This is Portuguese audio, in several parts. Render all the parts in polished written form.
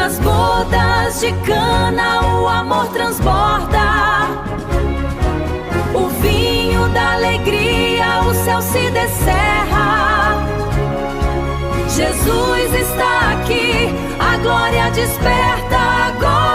das bodas de cana o amor transborda. O vinho da alegria, o céu se descerra. Jesus está aqui, a glória desperta agora.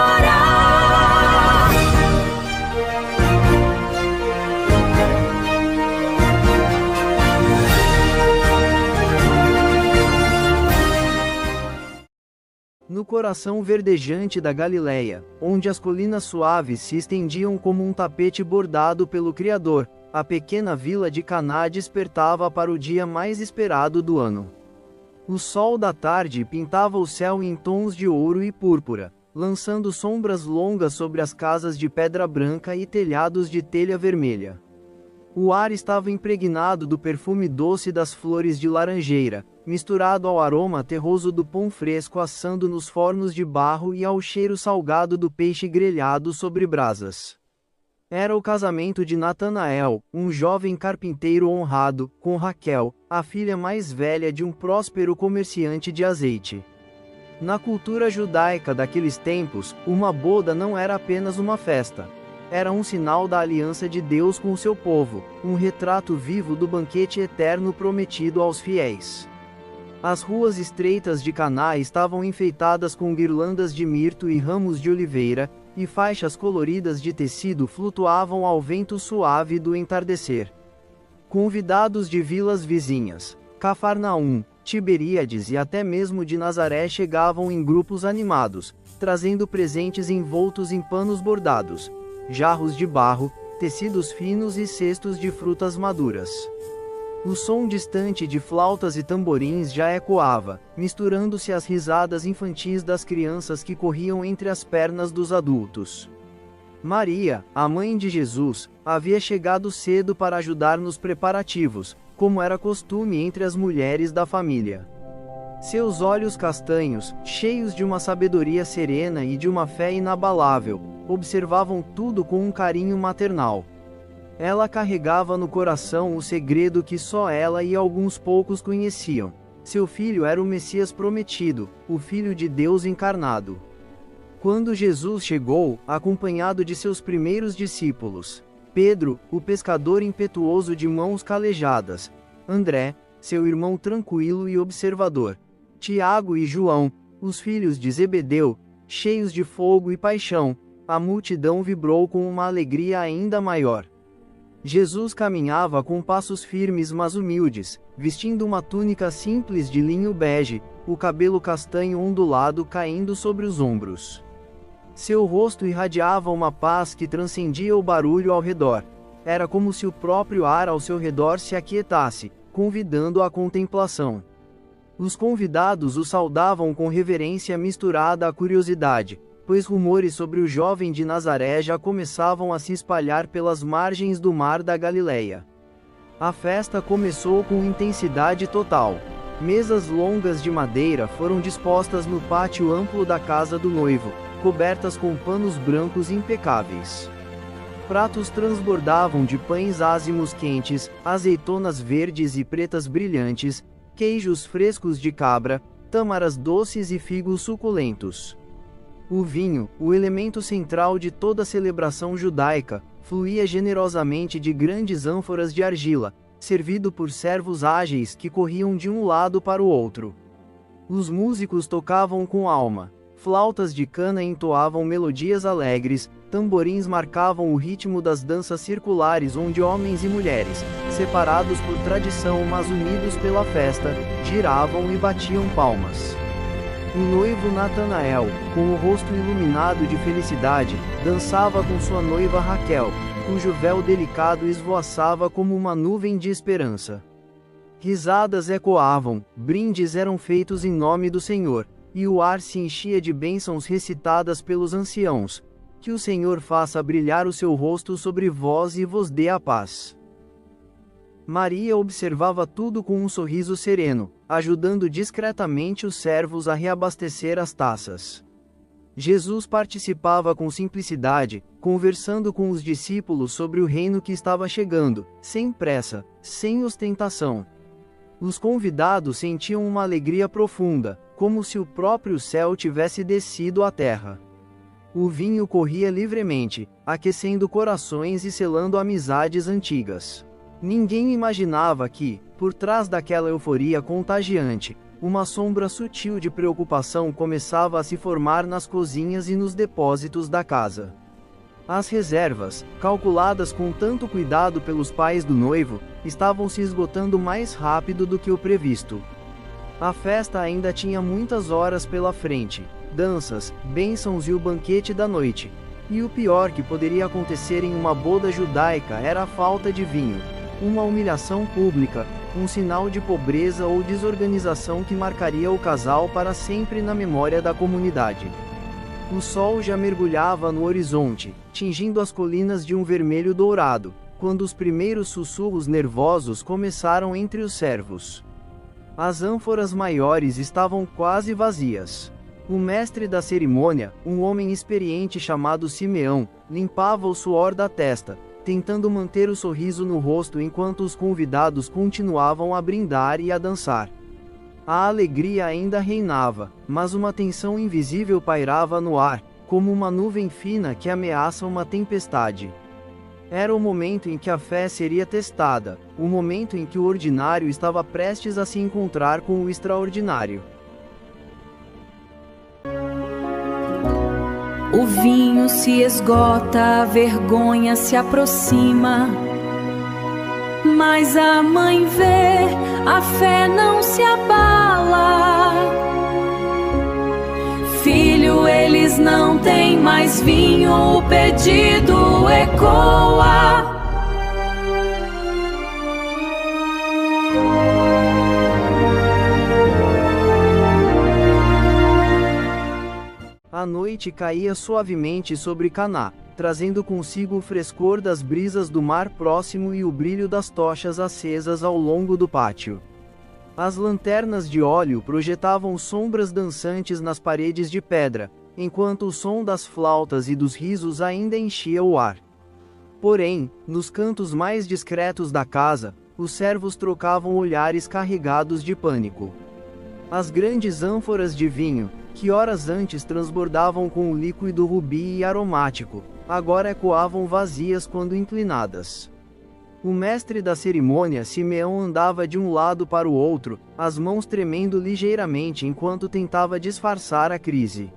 No coração verdejante da Galileia, onde as colinas suaves se estendiam como um tapete bordado pelo Criador, a pequena vila de Caná despertava para o dia mais esperado do ano. O sol da tarde pintava o céu em tons de ouro e púrpura, lançando sombras longas sobre as casas de pedra branca e telhados de telha vermelha. O ar estava impregnado do perfume doce das flores de laranjeira, misturado ao aroma terroso do pão fresco assando nos fornos de barro e ao cheiro salgado do peixe grelhado sobre brasas. Era o casamento de Natanael, um jovem carpinteiro honrado, com Raquel, a filha mais velha de um próspero comerciante de azeite. Na cultura judaica daqueles tempos, uma boda não era apenas uma festa. Era um sinal da aliança de Deus com o seu povo, um retrato vivo do banquete eterno prometido aos fiéis. As ruas estreitas de Caná estavam enfeitadas com guirlandas de mirto e ramos de oliveira, e faixas coloridas de tecido flutuavam ao vento suave do entardecer. Convidados de vilas vizinhas, Cafarnaum, Tiberíades e até mesmo de Nazaré chegavam em grupos animados, trazendo presentes envoltos em panos bordados, jarros de barro, tecidos finos e cestos de frutas maduras. O som distante de flautas e tamborins já ecoava, misturando-se às risadas infantis das crianças que corriam entre as pernas dos adultos. Maria, a mãe de Jesus, havia chegado cedo para ajudar nos preparativos, como era costume entre as mulheres da família. Seus olhos castanhos, cheios de uma sabedoria serena e de uma fé inabalável, observavam tudo com um carinho maternal. Ela carregava no coração o segredo que só ela e alguns poucos conheciam. Seu filho era o Messias prometido, o Filho de Deus encarnado. Quando Jesus chegou, acompanhado de seus primeiros discípulos, Pedro, o pescador impetuoso de mãos calejadas, André, seu irmão tranquilo e observador, Tiago e João, os filhos de Zebedeu, cheios de fogo e paixão, a multidão vibrou com uma alegria ainda maior. Jesus caminhava com passos firmes mas humildes, vestindo uma túnica simples de linho bege, o cabelo castanho ondulado caindo sobre os ombros. Seu rosto irradiava uma paz que transcendia o barulho ao redor. Era como se o próprio ar ao seu redor se aquietasse, convidando à contemplação. Os convidados o saudavam com reverência misturada à curiosidade, pois rumores sobre o jovem de Nazaré já começavam a se espalhar pelas margens do mar da Galileia. A festa começou com intensidade total. Mesas longas de madeira foram dispostas no pátio amplo da casa do noivo, cobertas com panos brancos impecáveis. Pratos transbordavam de pães ázimos quentes, azeitonas verdes e pretas brilhantes, queijos frescos de cabra, tâmaras doces e figos suculentos. O vinho, o elemento central de toda celebração judaica, fluía generosamente de grandes ânforas de argila, servido por servos ágeis que corriam de um lado para o outro. Os músicos tocavam com alma, flautas de cana entoavam melodias alegres, tamborins marcavam o ritmo das danças circulares onde homens e mulheres, separados por tradição mas unidos pela festa, giravam e batiam palmas. O noivo Natanael, com o rosto iluminado de felicidade, dançava com sua noiva Raquel, cujo véu delicado esvoaçava como uma nuvem de esperança. Risadas ecoavam, brindes eram feitos em nome do Senhor, e o ar se enchia de bênçãos recitadas pelos anciãos. Que o Senhor faça brilhar o seu rosto sobre vós e vos dê a paz. Maria observava tudo com um sorriso sereno, ajudando discretamente os servos a reabastecer as taças. Jesus participava com simplicidade, conversando com os discípulos sobre o reino que estava chegando, sem pressa, sem ostentação. Os convidados sentiam uma alegria profunda, como se o próprio céu tivesse descido à terra. O vinho corria livremente, aquecendo corações e selando amizades antigas. Ninguém imaginava que, por trás daquela euforia contagiante, uma sombra sutil de preocupação começava a se formar nas cozinhas e nos depósitos da casa. As reservas, calculadas com tanto cuidado pelos pais do noivo, estavam se esgotando mais rápido do que o previsto. A festa ainda tinha muitas horas pela frente, danças, bênçãos e o banquete da noite. E o pior que poderia acontecer em uma boda judaica era a falta de vinho. Uma humilhação pública, um sinal de pobreza ou desorganização que marcaria o casal para sempre na memória da comunidade. O sol já mergulhava no horizonte, tingindo as colinas de um vermelho dourado, quando os primeiros sussurros nervosos começaram entre os servos. As ânforas maiores estavam quase vazias. O mestre da cerimônia, um homem experiente chamado Simeão, limpava o suor da testa, tentando manter o sorriso no rosto enquanto os convidados continuavam a brindar e a dançar. A alegria ainda reinava, mas uma tensão invisível pairava no ar, como uma nuvem fina que ameaça uma tempestade. Era o momento em que a fé seria testada, o momento em que o ordinário estava prestes a se encontrar com o extraordinário. O vinho se esgota, a vergonha se aproxima. Mas a mãe vê, a fé não se abala. Filho, eles não têm mais vinho, o pedido ecoa. A noite caía suavemente sobre Caná, trazendo consigo o frescor das brisas do mar próximo e o brilho das tochas acesas ao longo do pátio. As lanternas de óleo projetavam sombras dançantes nas paredes de pedra, enquanto o som das flautas e dos risos ainda enchia o ar. Porém, nos cantos mais discretos da casa, os servos trocavam olhares carregados de pânico. As grandes ânforas de vinho, que horas antes transbordavam com o líquido rubi e aromático, agora ecoavam vazias quando inclinadas. O mestre da cerimônia Simeão andava de um lado para o outro, as mãos tremendo ligeiramente enquanto tentava disfarçar a crise.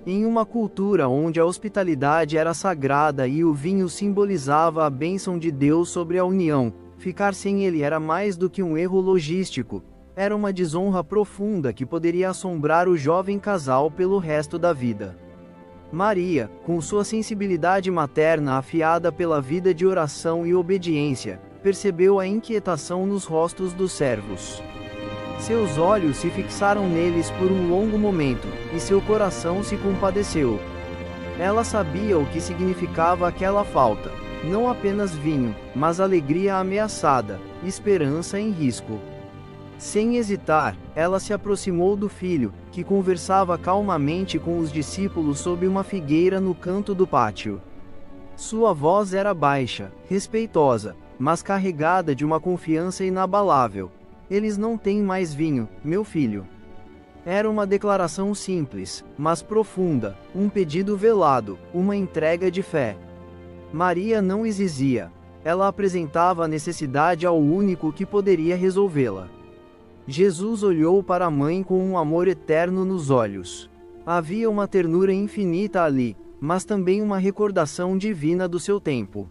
Em uma cultura onde a hospitalidade era sagrada e o vinho simbolizava a bênção de Deus sobre a união, ficar sem ele era mais do que um erro logístico. Era uma desonra profunda que poderia assombrar o jovem casal pelo resto da vida. Maria, com sua sensibilidade materna afiada pela vida de oração e obediência, percebeu a inquietação nos rostos dos servos. Seus olhos se fixaram neles por um longo momento, e seu coração se compadeceu. Ela sabia o que significava aquela falta, não apenas vinho, mas alegria ameaçada, esperança em risco. Sem hesitar, ela se aproximou do filho, que conversava calmamente com os discípulos sob uma figueira no canto do pátio. Sua voz era baixa, respeitosa, mas carregada de uma confiança inabalável. Eles não têm mais vinho, meu filho. Era uma declaração simples, mas profunda, um pedido velado, uma entrega de fé. Maria não exigia. Ela apresentava a necessidade ao único que poderia resolvê-la. Jesus olhou para a mãe com um amor eterno nos olhos. Havia uma ternura infinita ali, mas também uma recordação divina do seu tempo.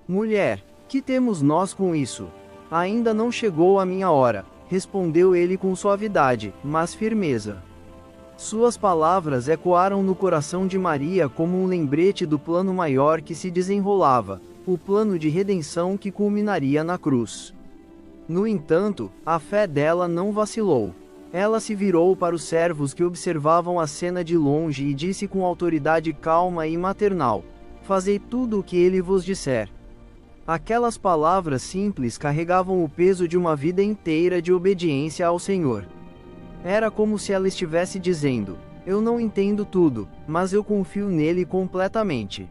Mulher, que temos nós com isso? Ainda não chegou a minha hora, respondeu ele com suavidade, mas firmeza. Suas palavras ecoaram no coração de Maria como um lembrete do plano maior que se desenrolava, o plano de redenção que culminaria na cruz. No entanto, a fé dela não vacilou. Ela se virou para os servos que observavam a cena de longe e disse com autoridade calma e maternal: "Fazei tudo o que ele vos disser." Aquelas palavras simples carregavam o peso de uma vida inteira de obediência ao Senhor. Era como se ela estivesse dizendo: "Eu não entendo tudo, mas eu confio nele completamente."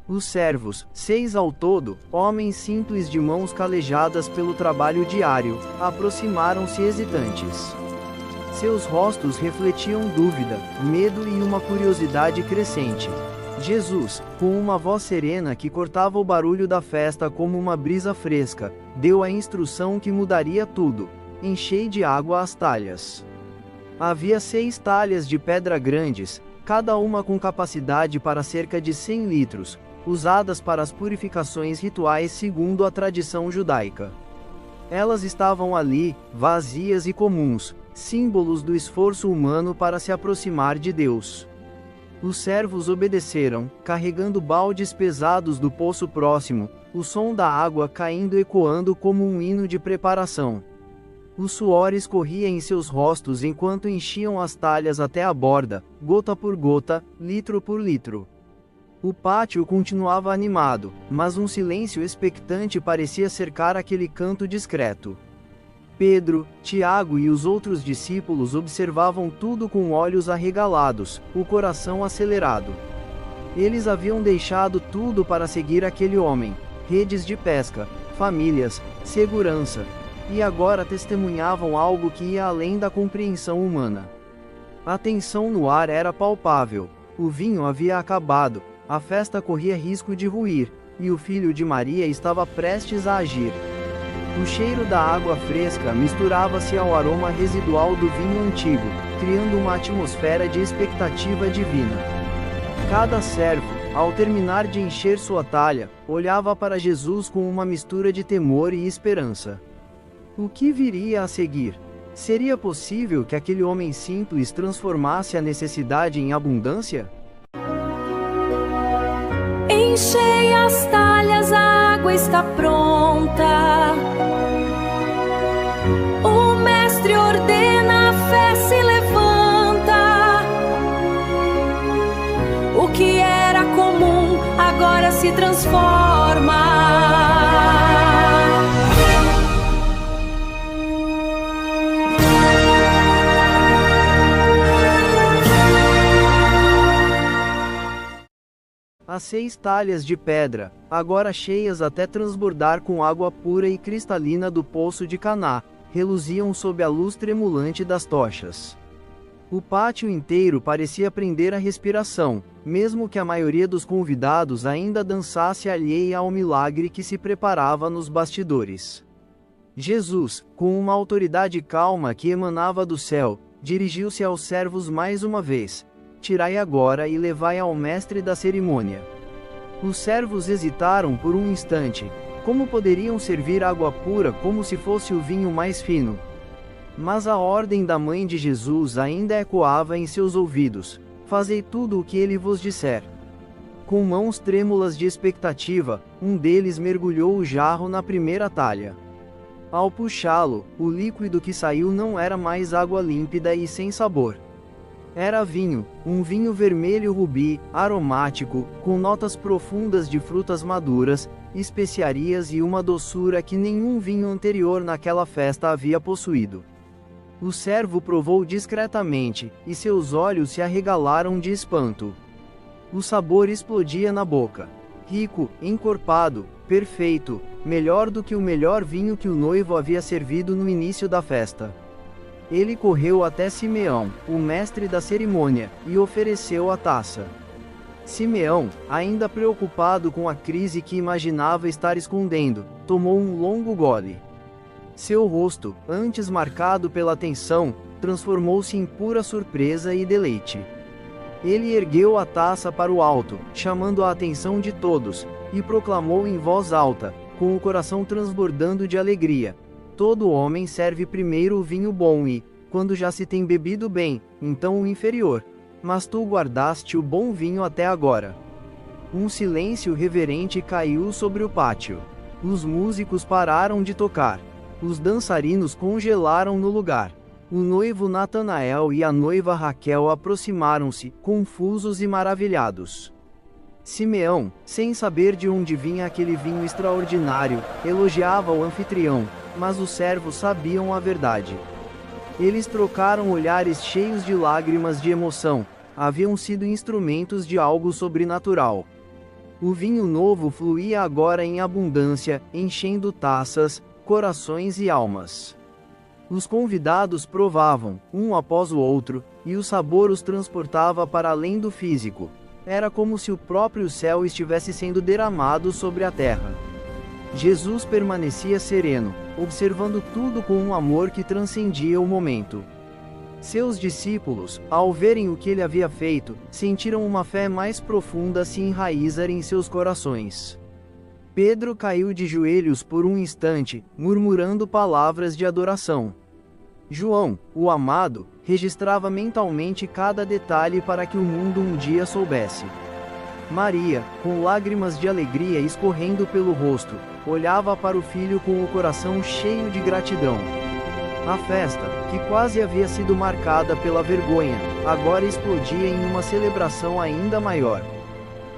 Os servos, 6 ao todo, homens simples de mãos calejadas pelo trabalho diário, aproximaram-se hesitantes. Seus rostos refletiam dúvida, medo e uma curiosidade crescente. Jesus, com uma voz serena que cortava o barulho da festa como uma brisa fresca, deu a instrução que mudaria tudo: enchei de água as talhas. Havia 6 talhas de pedra grandes, cada uma com capacidade para cerca de 100 litros, usadas para as purificações rituais segundo a tradição judaica. Elas estavam ali, vazias e comuns, símbolos do esforço humano para se aproximar de Deus. Os servos obedeceram, carregando baldes pesados do poço próximo, o som da água caindo ecoando como um hino de preparação. O suor escorria em seus rostos enquanto enchiam as talhas até a borda, gota por gota, litro por litro. O pátio continuava animado, mas um silêncio expectante parecia cercar aquele canto discreto. Pedro, Tiago e os outros discípulos observavam tudo com olhos arregalados, o coração acelerado. Eles haviam deixado tudo para seguir aquele homem: redes de pesca, famílias, segurança. E agora testemunhavam algo que ia além da compreensão humana. A tensão no ar era palpável. O vinho havia acabado, a festa corria risco de ruir, e o filho de Maria estava prestes a agir. O cheiro da água fresca misturava-se ao aroma residual do vinho antigo, criando uma atmosfera de expectativa divina. Cada servo, ao terminar de encher sua talha, olhava para Jesus com uma mistura de temor e esperança. O que viria a seguir? Seria possível que aquele homem simples transformasse a necessidade em abundância? Enchei as talhas, a água está pronta. O mestre ordena, a fé se levanta. O que era comum agora se transforma. As 6 talhas de pedra, agora cheias até transbordar com água pura e cristalina do poço de Caná, reluziam sob a luz tremulante das tochas. O pátio inteiro parecia prender a respiração, mesmo que a maioria dos convidados ainda dançasse alheia ao milagre que se preparava nos bastidores. Jesus, com uma autoridade calma que emanava do céu, dirigiu-se aos servos mais uma vez: tirai agora e levai ao mestre da cerimônia. Os servos hesitaram por um instante. Como poderiam servir água pura como se fosse o vinho mais fino? Mas a ordem da mãe de Jesus ainda ecoava em seus ouvidos: fazei tudo o que ele vos disser. Com mãos trêmulas de expectativa, um deles mergulhou o jarro na primeira talha. Ao puxá-lo, o líquido que saiu não era mais água límpida e sem sabor. Era vinho, um vinho vermelho rubi, aromático, com notas profundas de frutas maduras, especiarias e uma doçura que nenhum vinho anterior naquela festa havia possuído. O servo provou discretamente, e seus olhos se arregalaram de espanto. O sabor explodia na boca. Rico, encorpado, perfeito, melhor do que o melhor vinho que o noivo havia servido no início da festa. Ele correu até Simeão, o mestre da cerimônia, e ofereceu a taça. Simeão, ainda preocupado com a crise que imaginava estar escondendo, tomou um longo gole. Seu rosto, antes marcado pela tensão, transformou-se em pura surpresa e deleite. Ele ergueu a taça para o alto, chamando a atenção de todos, e proclamou em voz alta, com o coração transbordando de alegria: todo homem serve primeiro o vinho bom e, quando já se tem bebido bem, então o inferior. Mas tu guardaste o bom vinho até agora. Um silêncio reverente caiu sobre o pátio. Os músicos pararam de tocar. Os dançarinos congelaram no lugar. O noivo Natanael e a noiva Raquel aproximaram-se, confusos e maravilhados. Simeão, sem saber de onde vinha aquele vinho extraordinário, elogiava o anfitrião, mas os servos sabiam a verdade. Eles trocaram olhares cheios de lágrimas de emoção. Haviam sido instrumentos de algo sobrenatural. O vinho novo fluía agora em abundância, enchendo taças, corações e almas. Os convidados provavam, um após o outro, e o sabor os transportava para além do físico. Era como se o próprio céu estivesse sendo derramado sobre a terra. Jesus permanecia sereno, observando tudo com um amor que transcendia o momento. Seus discípulos, ao verem o que ele havia feito, sentiram uma fé mais profunda se enraizar em seus corações. Pedro caiu de joelhos por um instante, murmurando palavras de adoração. João, o amado, registrava mentalmente cada detalhe para que o mundo um dia soubesse. Maria, com lágrimas de alegria escorrendo pelo rosto, olhava para o filho com o coração cheio de gratidão. A festa, que quase havia sido marcada pela vergonha, agora explodia em uma celebração ainda maior.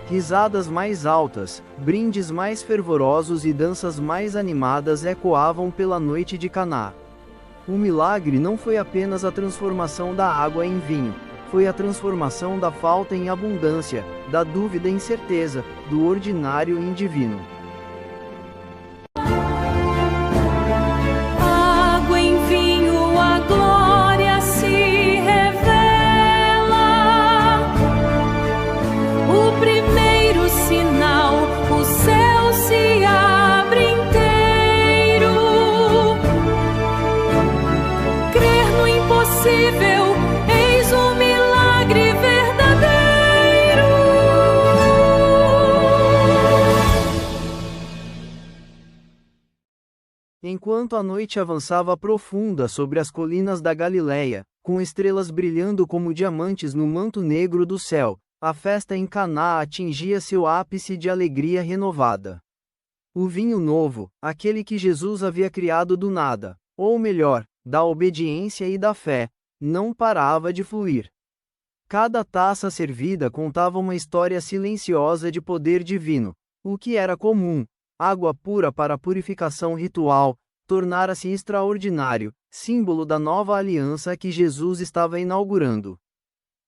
Risadas mais altas, brindes mais fervorosos e danças mais animadas ecoavam pela noite de Caná. O milagre não foi apenas a transformação da água em vinho, foi a transformação da falta em abundância, da dúvida em certeza, do ordinário em divino. Água em vinho, a glória se revela. O primeiro sinal, o céu se abre inteiro. Crer no impossível, eis o milagre verdadeiro. Enquanto a noite avançava profunda sobre as colinas da Galileia, com estrelas brilhando como diamantes no manto negro do céu, a festa em Caná atingia seu ápice de alegria renovada. O vinho novo, aquele que Jesus havia criado do nada, ou melhor, da obediência e da fé, não parava de fluir. Cada taça servida contava uma história silenciosa de poder divino. O que era comum, água pura para a purificação ritual, tornara-se extraordinário, símbolo da nova aliança que Jesus estava inaugurando.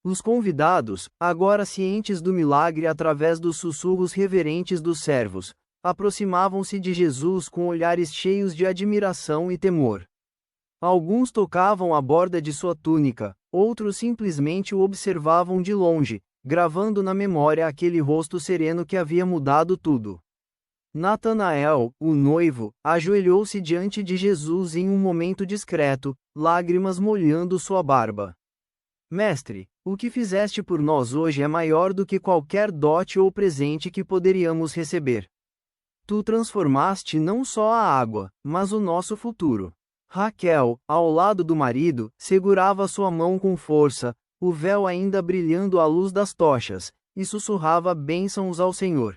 Os convidados, agora cientes do milagre através dos sussurros reverentes dos servos, aproximavam-se de Jesus com olhares cheios de admiração e temor. Alguns tocavam a borda de sua túnica, outros simplesmente o observavam de longe, gravando na memória aquele rosto sereno que havia mudado tudo. Natanael, o noivo, ajoelhou-se diante de Jesus em um momento discreto, lágrimas molhando sua barba. Mestre, o que fizeste por nós hoje é maior do que qualquer dote ou presente que poderíamos receber. Tu transformaste não só a água, mas o nosso futuro. Raquel, ao lado do marido, segurava sua mão com força, o véu ainda brilhando à luz das tochas, e sussurrava bênçãos ao Senhor.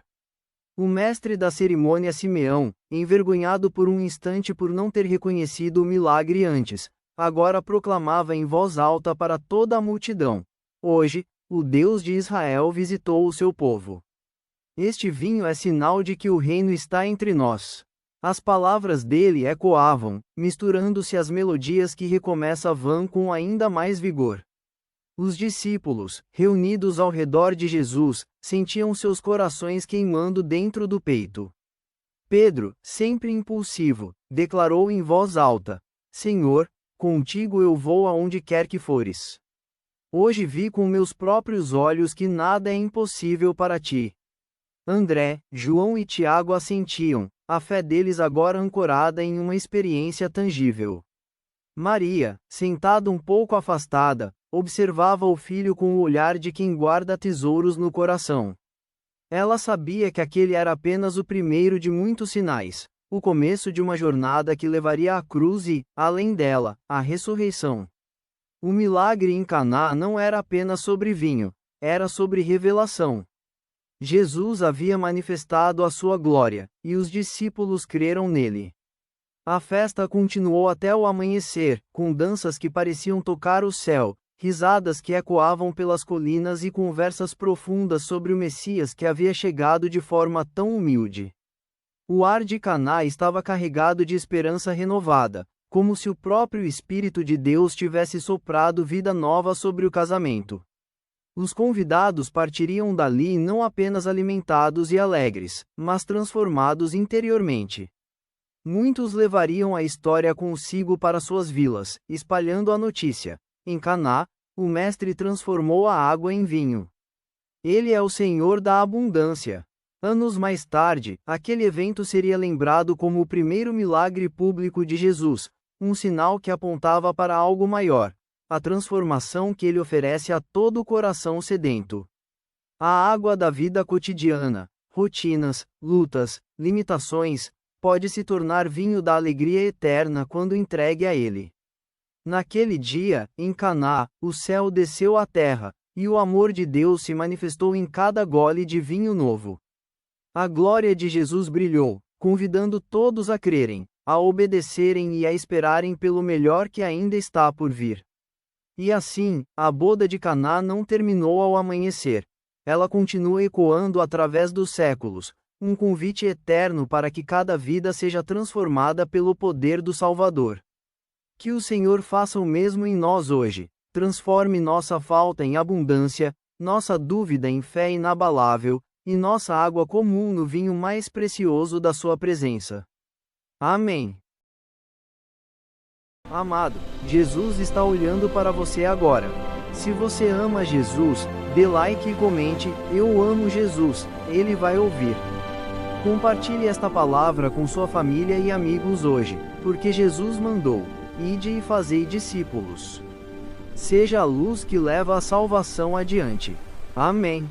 O mestre da cerimônia Simeão, envergonhado por um instante por não ter reconhecido o milagre antes, agora proclamava em voz alta para toda a multidão: hoje, o Deus de Israel visitou o seu povo. Este vinho é sinal de que o reino está entre nós. As palavras dele ecoavam, misturando-se às melodias que recomeçavam com ainda mais vigor. Os discípulos, reunidos ao redor de Jesus, sentiam seus corações queimando dentro do peito. Pedro, sempre impulsivo, declarou em voz alta: Senhor, contigo eu vou aonde quer que fores. Hoje vi com meus próprios olhos que nada é impossível para ti. André, João e Tiago assentiam, a fé deles agora ancorada em uma experiência tangível. Maria, sentada um pouco afastada, observava o filho com o olhar de quem guarda tesouros no coração. Ela sabia que aquele era apenas o primeiro de muitos sinais, o começo de uma jornada que levaria à cruz e, além dela, à ressurreição. O milagre em Caná não era apenas sobre vinho, era sobre revelação. Jesus havia manifestado a sua glória, e os discípulos creram nele. A festa continuou até o amanhecer, com danças que pareciam tocar o céu, risadas que ecoavam pelas colinas e conversas profundas sobre o Messias que havia chegado de forma tão humilde. O ar de Caná estava carregado de esperança renovada, como se o próprio Espírito de Deus tivesse soprado vida nova sobre o casamento. Os convidados partiriam dali não apenas alimentados e alegres, mas transformados interiormente. Muitos levariam a história consigo para suas vilas, espalhando a notícia: em Caná, o Mestre transformou a água em vinho. Ele é o Senhor da abundância. Anos mais tarde, aquele evento seria lembrado como o primeiro milagre público de Jesus, um sinal que apontava para algo maior, a transformação que ele oferece a todo o coração sedento. A água da vida cotidiana, rotinas, lutas, limitações, pode se tornar vinho da alegria eterna quando entregue a ele. Naquele dia, em Caná, o céu desceu à terra, e o amor de Deus se manifestou em cada gole de vinho novo. A glória de Jesus brilhou, convidando todos a crerem, a obedecerem e a esperarem pelo melhor que ainda está por vir. E assim, a boda de Caná não terminou ao amanhecer. Ela continua ecoando através dos séculos, um convite eterno para que cada vida seja transformada pelo poder do Salvador. Que o Senhor faça o mesmo em nós hoje, transforme nossa falta em abundância, nossa dúvida em fé inabalável, e nossa água comum no vinho mais precioso da sua presença. Amém. Amado, Jesus está olhando para você agora. Se você ama Jesus, dê like e comente: "Eu amo Jesus", ele vai ouvir. Compartilhe esta palavra com sua família e amigos hoje, porque Jesus mandou: "Ide e fazei discípulos". Seja a luz que leva a salvação adiante. Amém.